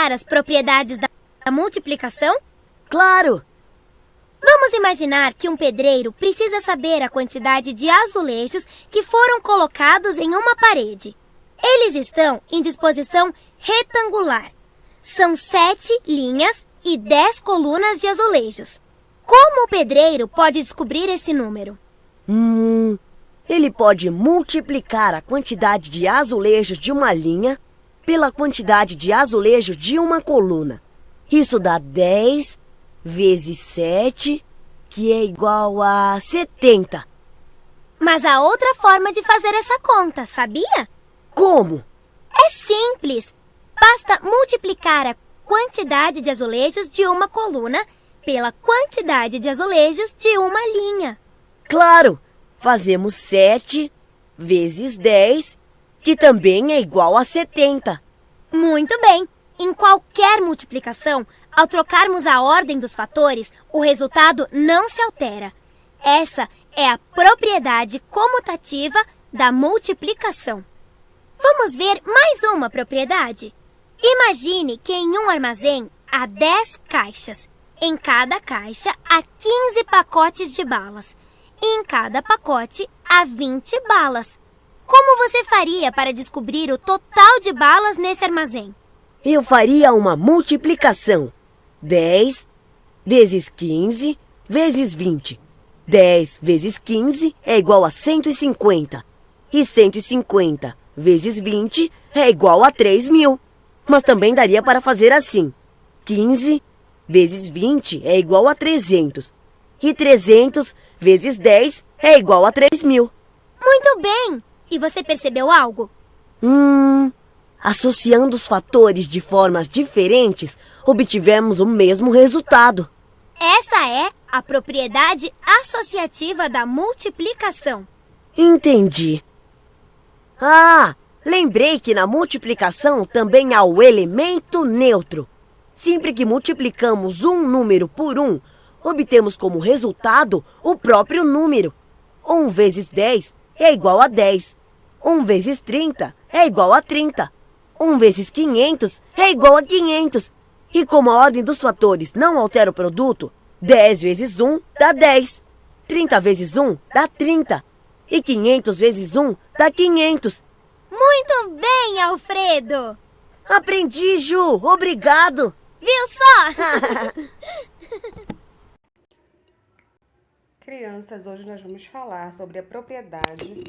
explicar as propriedades da multiplicação? Claro! Vamos imaginar que um pedreiro precisa saber a quantidade de azulejos que foram colocados em uma parede. Eles estão em disposição retangular. São 7 linhas e 10 colunas de azulejos. Como o pedreiro pode descobrir esse número? Ele pode multiplicar a quantidade de azulejos de uma linha pela quantidade de azulejos de uma coluna. Isso dá 10 vezes 7, que é igual a 70. Mas há outra forma de fazer essa conta, sabia? Como? É simples. Basta multiplicar a quantidade de azulejos de uma coluna pela quantidade de azulejos de uma linha. Claro! Fazemos 7 vezes 10, que também é igual a 70. Muito bem. Em qualquer multiplicação, ao trocarmos a ordem dos fatores, o resultado não se altera. Essa é a propriedade comutativa da multiplicação. Vamos ver mais uma propriedade. Imagine que em um armazém há 10 caixas. Em cada caixa há 15 pacotes de balas. E em cada pacote há 20 balas. Como você faria para descobrir o total de balas nesse armazém? Eu faria uma multiplicação. 10 vezes 15 vezes 20. 10 vezes 15 é igual a 150. E 150 vezes 20 é igual a 3.000. Mas também daria para fazer assim. 15 vezes 20 é igual a 300. E 300 vezes 10 é igual a 3.000. Muito bem! E você percebeu algo? Associando os fatores de formas diferentes, obtivemos o mesmo resultado. Essa é a propriedade associativa da multiplicação. Entendi. Lembrei que na multiplicação também há o elemento neutro. Sempre que multiplicamos um número por um, obtemos como resultado o próprio número. 1 vezes 10 é igual a 10. 1 vezes 30 é igual a 30. 1 vezes 500 é igual a 500. E como a ordem dos fatores não altera o produto, 10 vezes 1 dá 10. 30 vezes 1 dá 30. E 500 vezes 1 dá 500. Muito bem, Alfredo! Aprendi, Ju! Obrigado! Viu só? Crianças, hoje nós vamos falar sobre a propriedade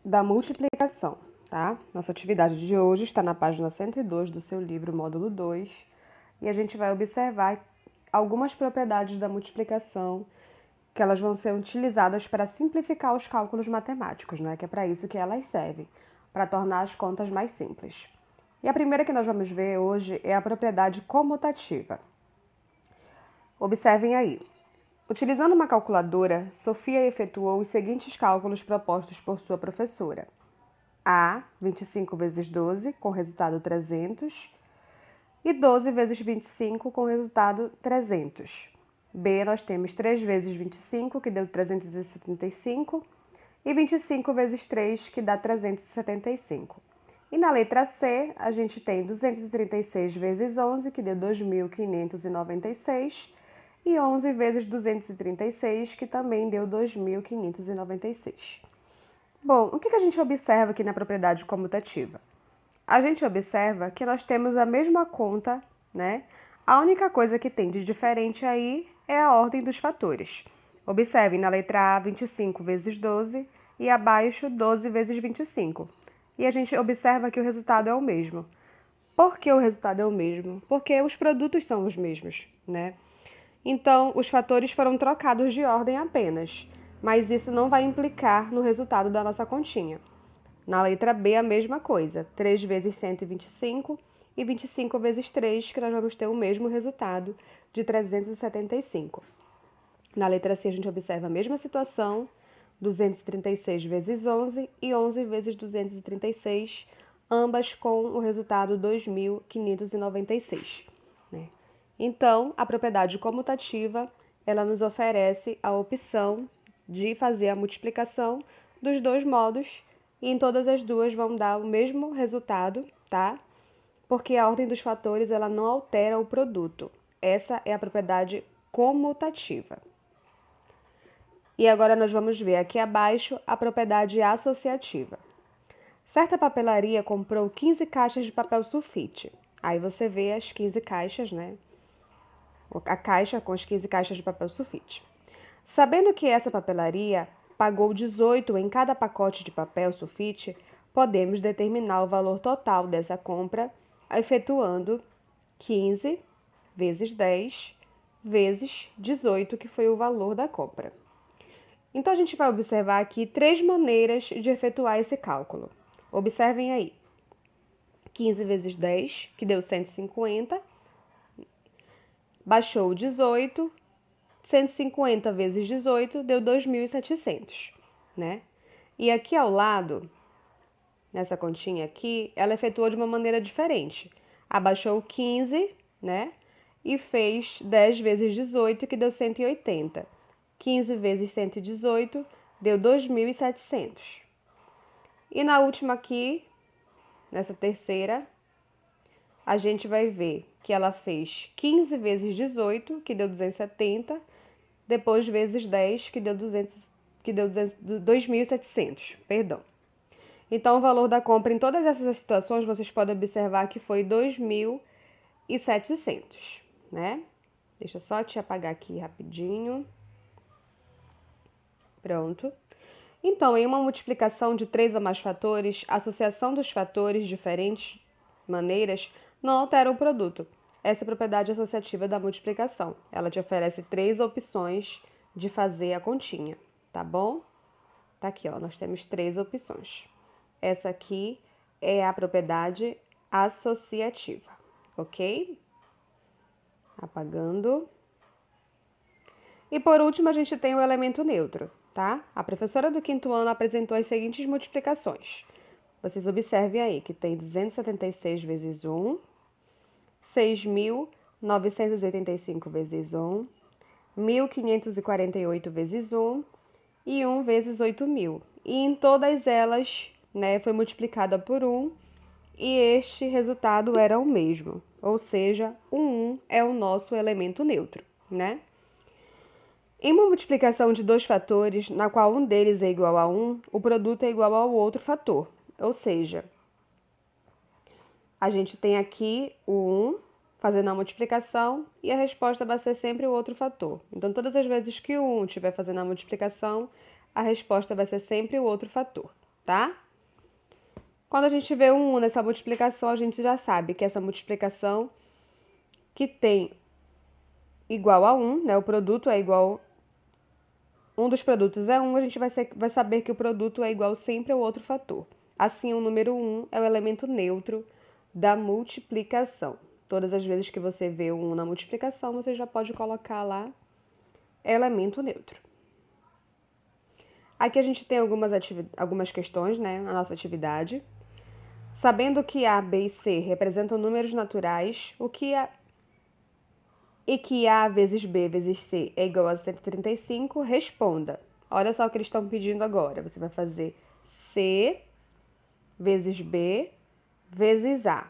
da multiplicação, tá? Nossa atividade de hoje está na página 102 do seu livro, módulo 2, e a gente vai observar algumas propriedades da multiplicação que elas vão ser utilizadas para simplificar os cálculos matemáticos, né? Que é para isso que elas servem, para tornar as contas mais simples. E a primeira que nós vamos ver hoje é a propriedade comutativa. Observem aí. Utilizando uma calculadora, Sofia efetuou os seguintes cálculos propostos por sua professora. A, 25 vezes 12, com resultado 300, e 12 vezes 25, com resultado 300. B, nós temos 3 vezes 25, que deu 375, e 25 vezes 3, que dá 375. E na letra C, a gente tem 236 vezes 11, que deu 2.596, e 11 vezes 236, que também deu 2.596. Bom, o que a gente observa aqui na propriedade comutativa? A gente observa que nós temos a mesma conta, né? A única coisa que tem de diferente aí é a ordem dos fatores. Observem na letra A, 25 vezes 12, e abaixo, 12 vezes 25. E a gente observa que o resultado é o mesmo. Por que o resultado é o mesmo? Porque os produtos são os mesmos, né? Então, os fatores foram trocados de ordem apenas, mas isso não vai implicar no resultado da nossa continha. Na letra B, a mesma coisa, 3 vezes 125 e 25 vezes 3, que nós vamos ter o mesmo resultado de 375. Na letra C, a gente observa a mesma situação, 236 vezes 11 e 11 vezes 236, ambas com o resultado 2.596, né? Então, a propriedade comutativa, ela nos oferece a opção de fazer a multiplicação dos dois modos, e em todas as duas vão dar o mesmo resultado, tá? porque a ordem dos fatores ela não altera o produto. Essa é a propriedade comutativa. E agora nós vamos ver aqui abaixo a propriedade associativa. Certa papelaria comprou 15 caixas de papel sulfite. Aí você vê as 15 caixas, né? A caixa com as 15 caixas de papel sulfite. Sabendo que essa papelaria pagou 18 em cada pacote de papel sulfite, podemos determinar o valor total dessa compra efetuando 15 vezes 10 vezes 18, que foi o valor da compra. Então, a gente vai observar aqui 3 maneiras de efetuar esse cálculo. Observem aí. 15 vezes 10, que deu 150. Baixou 18. 150 vezes 18 deu 2.700, né? E aqui ao lado, nessa continha aqui, ela efetuou de uma maneira diferente. Abaixou 15, né? E fez 10 vezes 18, que deu 180. 15 vezes 118 deu 2.700. E na última aqui, nessa terceira, a gente vai ver que ela fez 15 vezes 18, que deu 270, depois vezes 10, que deu 2.700, perdão. Então, o valor da compra em todas essas situações, vocês podem observar que foi 2.700, né? Deixa eu só te apagar aqui rapidinho. Pronto. Então, em uma multiplicação de 3 ou mais fatores, a associação dos fatores de diferentes maneiras não altera o produto. Essa é a propriedade associativa da multiplicação. Ela te oferece 3 opções de fazer a continha, tá bom? Tá aqui, ó, nós temos 3 opções. Essa aqui é a propriedade associativa, ok? Apagando. E por último, a gente tem o elemento neutro, tá? A professora do 5º ano apresentou as seguintes multiplicações. Vocês observem aí que tem 276 vezes 1, 6.985 vezes 1, 1.548 vezes 1 e 1 vezes 8.000. E em todas elas, né, foi multiplicada por 1 e este resultado era o mesmo. Ou seja, o 1 é o nosso elemento neutro, né? Em uma multiplicação de 2 fatores, na qual um deles é igual a 1, o produto é igual ao outro fator. Ou seja, a gente tem aqui o 1 fazendo a multiplicação e a resposta vai ser sempre o outro fator. Então, todas as vezes que o 1 estiver fazendo a multiplicação, a resposta vai ser sempre o outro fator, tá? Quando a gente vê o 1 nessa multiplicação, a gente já sabe que essa multiplicação que tem igual a 1, né? O produto é igual... Um dos produtos é 1, a gente vai saber que o produto é igual sempre ao outro fator. Assim, o número 1 é o elemento neutro da multiplicação. Todas as vezes que você vê o 1 na multiplicação, você já pode colocar lá elemento neutro. Aqui a gente tem algumas questões, né, na nossa atividade. Sabendo que A, B e C representam números naturais, e que A vezes B vezes C é igual a 135, responda. Olha só o que eles estão pedindo agora. Você vai fazer C vezes B vezes A.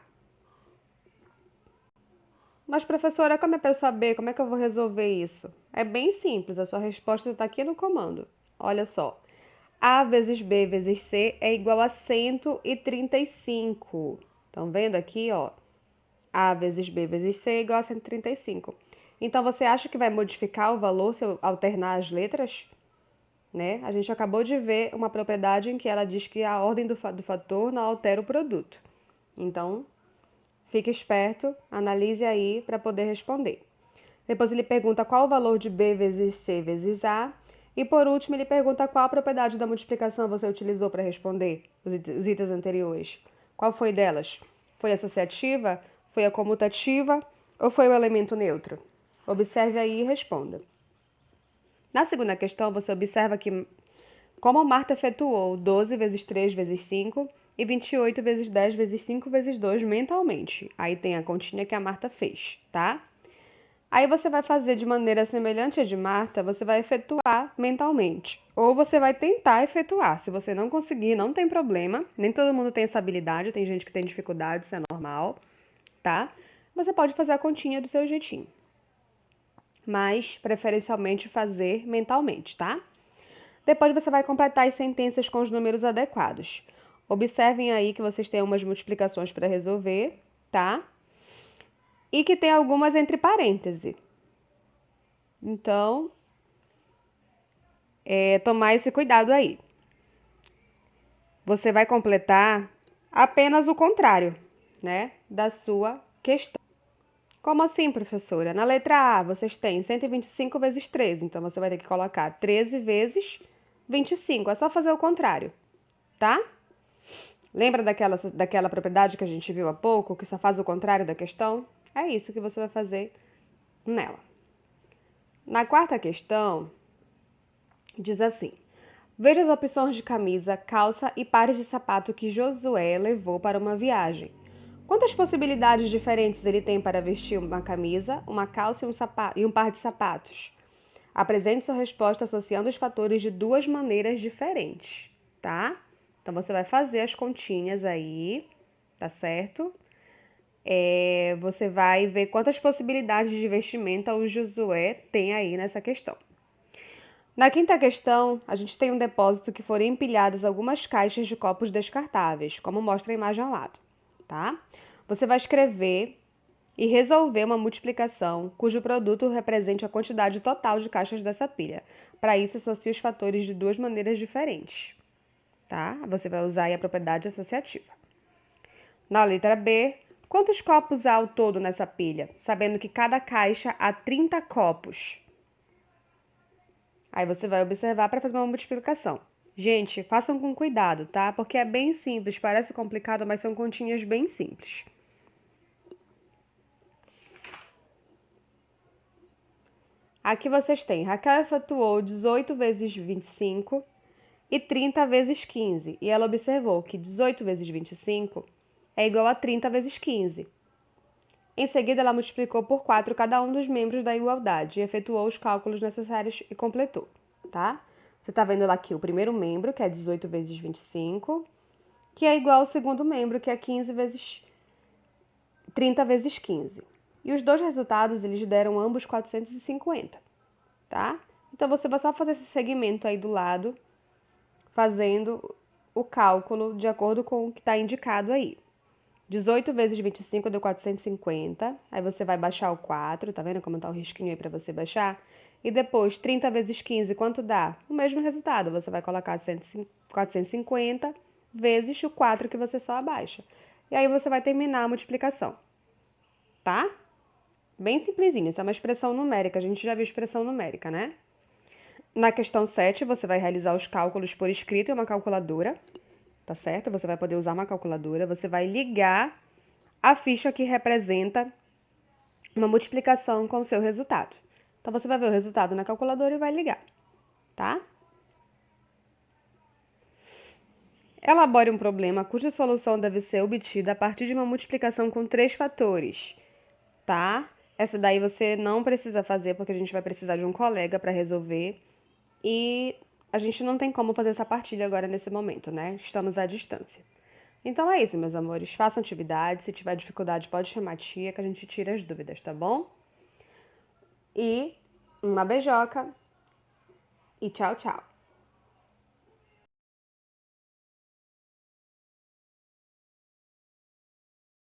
Mas, professora, como é para eu saber? Como é que eu vou resolver isso? É bem simples, a sua resposta está aqui no comando. Olha só. A vezes B vezes C é igual a 135. Estão vendo aqui, ó? A vezes B vezes C é igual a 135. Então, você acha que vai modificar o valor se eu alternar as letras? Né? A gente acabou de ver uma propriedade em que ela diz que a ordem do fator não altera o produto. Então, fique esperto, analise aí para poder responder. Depois ele pergunta qual o valor de B vezes C vezes A. E por último, ele pergunta qual a propriedade da multiplicação você utilizou para responder os itens anteriores. Qual foi delas? Foi a associativa? Foi a comutativa? Ou foi o elemento neutro? Observe aí e responda. Na segunda questão, você observa que como Marta efetuou 12 vezes 3 vezes 5 e 28 vezes 10 vezes 5 vezes 2 mentalmente. Aí tem a continha que a Marta fez, tá? Aí você vai fazer de maneira semelhante à de Marta, você vai efetuar mentalmente. Ou você vai tentar efetuar. Se você não conseguir, não tem problema. Nem todo mundo tem essa habilidade, tem gente que tem dificuldade, isso é normal. tá? Você pode fazer a continha do seu jeitinho, mas preferencialmente fazer mentalmente, tá? Depois você vai completar as sentenças com os números adequados. Observem aí que vocês têm umas multiplicações para resolver, tá? E que tem algumas entre parênteses. Então, tomar esse cuidado aí. Você vai completar apenas o contrário, né, da sua questão. Como assim, professora? Na letra A, vocês têm 125 vezes 13, então você vai ter que colocar 13 vezes 25. É só fazer o contrário, tá? Lembra daquela propriedade que a gente viu há pouco, que só faz o contrário da questão? É isso que você vai fazer nela. Na quarta questão, diz assim: veja as opções de camisa, calça e pares de sapato que Josué levou para uma viagem. Quantas possibilidades diferentes ele tem para vestir uma camisa, uma calça e um par de sapatos? Apresente sua resposta associando os fatores de duas maneiras diferentes, tá? Então, você vai fazer as continhas aí, tá certo? Você vai ver quantas possibilidades de vestimenta o Josué tem aí nessa questão. Na quinta questão, a gente tem um depósito que foram empilhadas algumas caixas de copos descartáveis, como mostra a imagem ao lado, tá? Você vai escrever e resolver uma multiplicação cujo produto represente a quantidade total de caixas dessa pilha. Para isso, associe os fatores de duas maneiras diferentes, tá? Você vai usar aí a propriedade associativa. Na letra B, quantos copos há ao todo nessa pilha? Sabendo que cada caixa há 30 copos. Aí você vai observar para fazer uma multiplicação. Gente, façam com cuidado, tá? Porque é bem simples, parece complicado, mas são continhas bem simples. Aqui vocês têm, Raquel efetuou 18 vezes 25 e 30 vezes 15. E ela observou que 18 vezes 25 é igual a 30 vezes 15. Em seguida, ela multiplicou por 4 cada um dos membros da igualdade e efetuou os cálculos necessários e completou, tá? Você está vendo lá aqui o primeiro membro, que é 18 vezes 25, que é igual ao segundo membro, que é 30 vezes 15. E os dois resultados, eles deram ambos 450, tá? Então, você vai só fazer esse segmento aí do lado, fazendo o cálculo de acordo com o que está indicado aí. 18 vezes 25 deu 450, aí você vai baixar o 4, tá vendo como tá o risquinho aí para você baixar? E depois, 30 vezes 15, quanto dá? O mesmo resultado, você vai colocar 450 vezes o 4 que você só abaixa. E aí você vai terminar a multiplicação, tá? Bem simplesinho, isso é uma expressão numérica, a gente já viu expressão numérica, né? Na questão 7, você vai realizar os cálculos por escrito em uma calculadora, tá certo? Você vai poder usar uma calculadora, você vai ligar a ficha que representa uma multiplicação com o seu resultado. Então, você vai ver o resultado na calculadora e vai ligar, tá? Elabore um problema cuja solução deve ser obtida a partir de uma multiplicação com 3 fatores, tá? Essa daí você não precisa fazer porque a gente vai precisar de um colega para resolver e a gente não tem como fazer essa partilha agora nesse momento, né? Estamos à distância. Então é isso, meus amores. Façam atividade. Se tiver dificuldade, pode chamar a tia que a gente tira as dúvidas, tá bom? E uma beijoca e tchau, tchau.